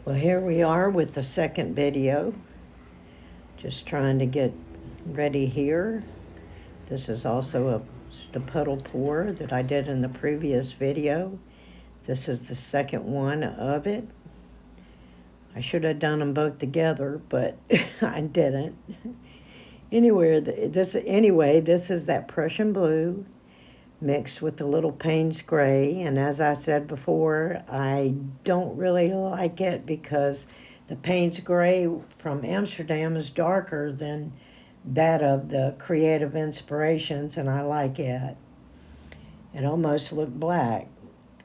Well, here we are with the second video. Just trying to get ready here. This is also the puddle pour that I did in the previous video. This is the second one of it. I should have done them both together, but I didn't. Anyway, this is that Prussian blue mixed with the Little Payne's gray, and as I said before, I don't really like it because the Payne's gray from Amsterdam is darker than that of the Creative Inspirations, and I like it. It almost looked black.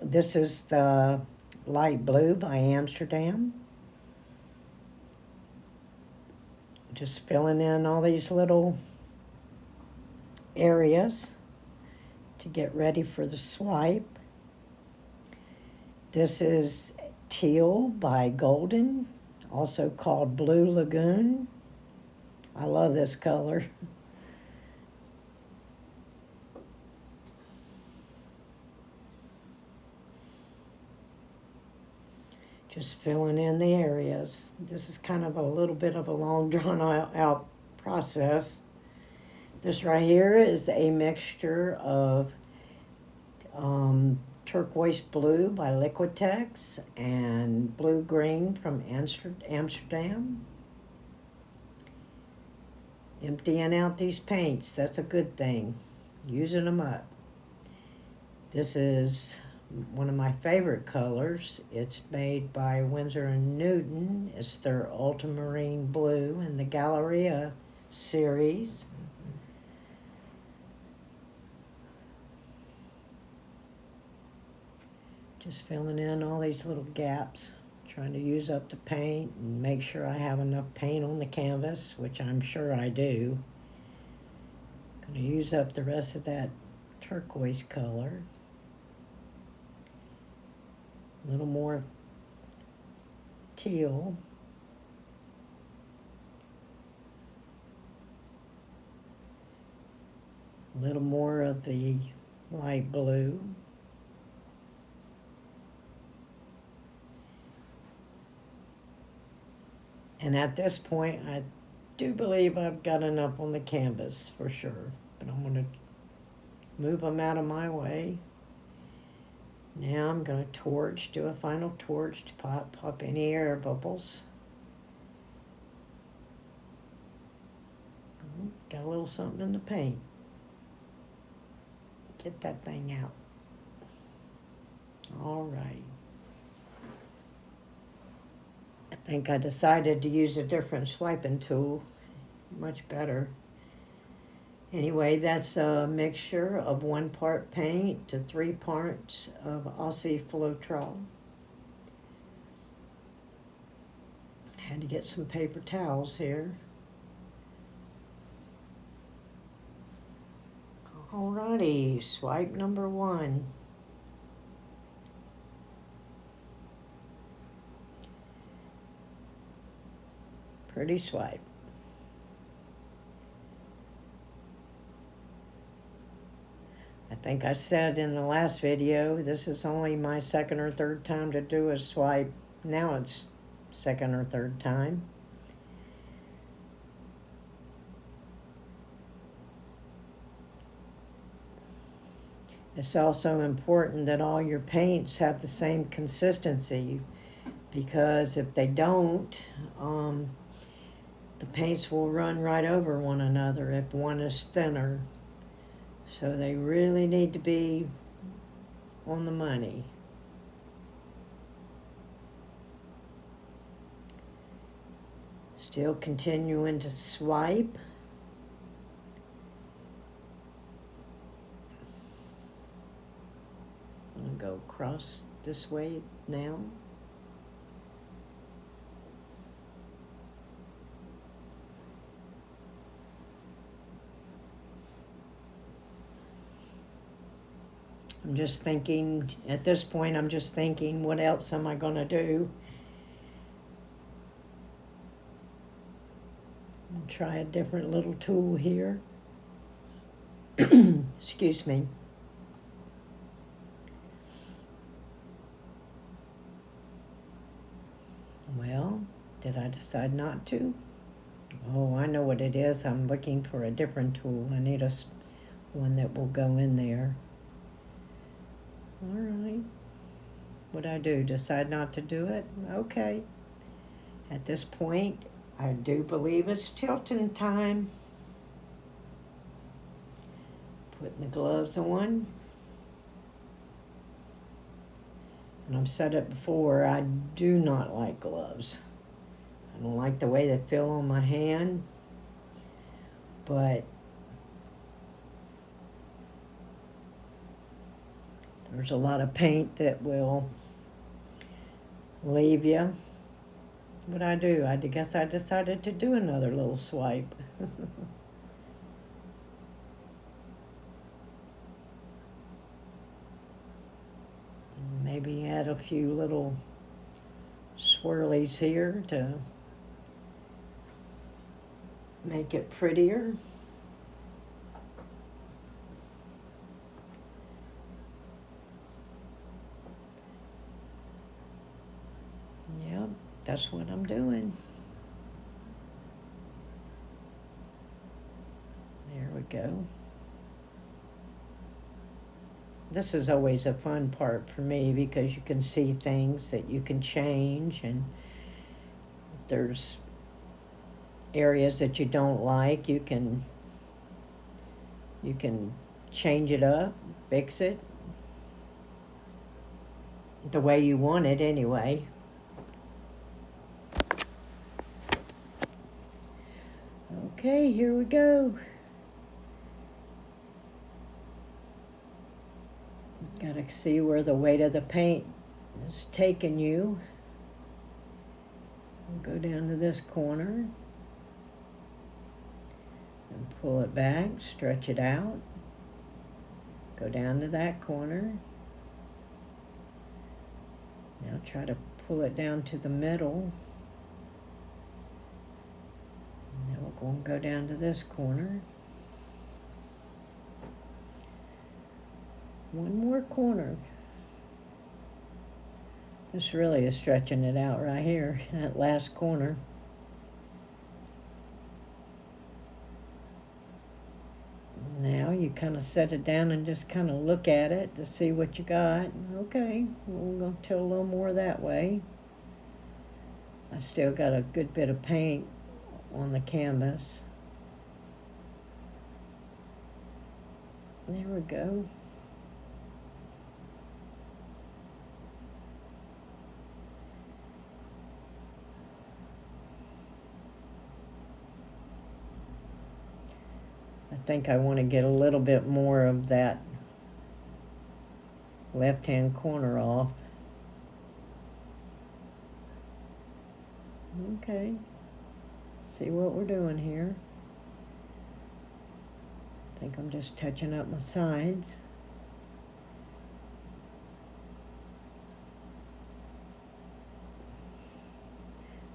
This is the light blue by Amsterdam. Just filling in all these little areas to get ready for the swipe. This is Teal by Golden, also called Blue Lagoon. I love this color. Just filling in the areas. This is kind of a little bit of a long drawn out process. This right here is a mixture of turquoise blue by Liquitex and blue green from Amsterdam. Emptying out these paints, that's a good thing. Using them up. This is one of my favorite colors. It's made by Winsor & Newton. It's their Ultramarine Blue in the Galleria series. Just filling in all these little gaps, trying to use up the paint and make sure I have enough paint on the canvas, which I'm sure I do. Going to use up the rest of that turquoise color. A little more teal. A little more of the light blue. And at this point, I do believe I've got enough on the canvas for sure. But I'm going to move them out of my way. Now I'm going to torch, do a final torch to pop any air bubbles. Got a little something in the paint. Get that thing out. All right. I think I decided to use a different swiping tool. Much better. Anyway, that's a mixture of 1 part paint to 3 parts of Aussie Floetrol. Had to get some paper towels here. Alrighty, swipe number 1. Pretty swipe. I think I said in the last video, this is only my second or third time to do a swipe. Now it's second or third time. It's also important that all your paints have the same consistency, because if they don't, the paints will run right over one another if one is thinner. So they really need to be on the money. Still continuing to swipe. I'm going to go across this way now. I'm just thinking, at this point, I'm just thinking, what else am I going to do? I'll try a different little tool here. Excuse me. I'm Did I decide not to? Oh, I know what it is. I'm looking for a different tool. I need one that will go in there. All right. What'd I do? Decide not to do it? Okay. At this point, I do believe it's tilting time. Putting the gloves on. And I've said it before, I do not like gloves. I don't like the way they feel on my hand, but there's a lot of paint that will leave you. What I do, I guess I decided to do another little swipe. Maybe add a few little swirlies here to make it prettier. Yep, that's what I'm doing. There we go. This is always a fun part for me because you can see things that you can change, and if there's areas that you don't like, you can change it up, fix it the way you want it anyway. Okay, here we go. Gotta see where the weight of the paint is taking you. Go down to this corner and pull it back, stretch it out. Go down to that corner. Now try to pull it down to the middle. Now we're going to go down to this corner. One more corner. This really is stretching it out right here, that last corner. Now you kind of set it down and just kind of look at it to see what you got. Okay, we're going to tilt a little more that way. I still got a good bit of paint on the canvas. There we go. I think I want to get a little bit more of that left-hand corner off. Okay, see what we're doing here. I think I'm just touching up my sides.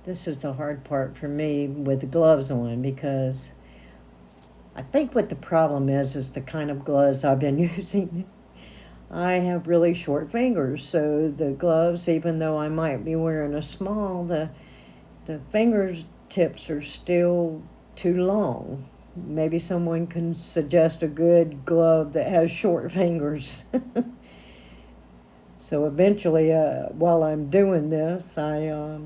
This is the hard part for me with the gloves on, because I think what the problem is the kind of gloves I've been using. I have really short fingers, so the gloves, even though I might be wearing a small, the fingers tips are still too long. Maybe someone can suggest a good glove that has short fingers. So eventually, while I'm doing this, I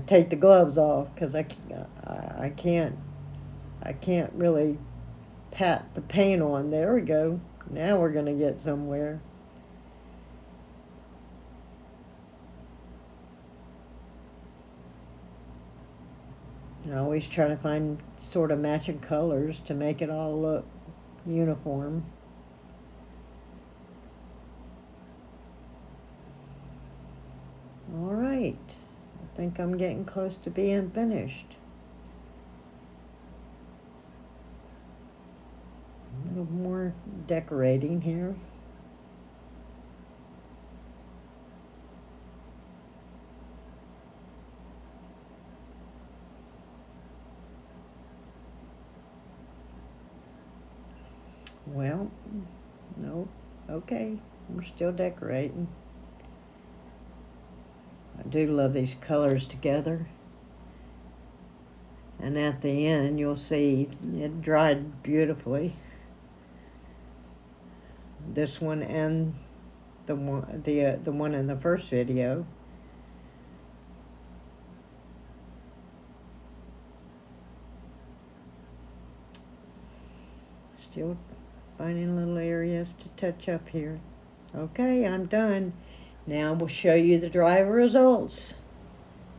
take the gloves off because I can't really pat the paint on. There we go. Now we're going to get somewhere. I always try to find sort of matching colors to make it all look uniform. All right. I think I'm getting close to being finished. A little more decorating here. Well, no, okay, we're still decorating. I do love these colors together. And at the end, you'll see it dried beautifully. This one and the one in the first video. Still finding little areas to touch up here. Okay, I'm done. Now we'll show you the dry results.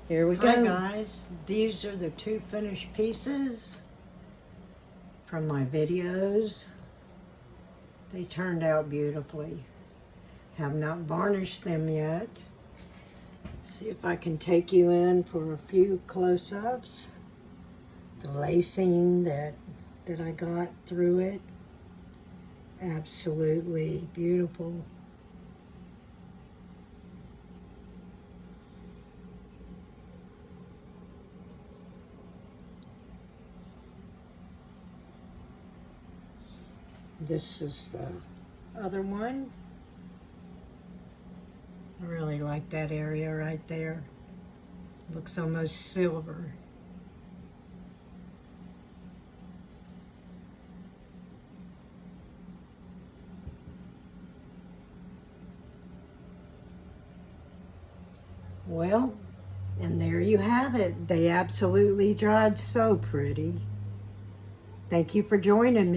Here we go. Hi guys, these are the two finished pieces from my videos. They turned out beautifully. Have not varnished them yet. See if I can take you in for a few close-ups. The lacing that I got through it, absolutely beautiful. This is the other one. I really like that area right there. Looks almost silver. Well, and there you have it. They absolutely dried so pretty. Thank you for joining me.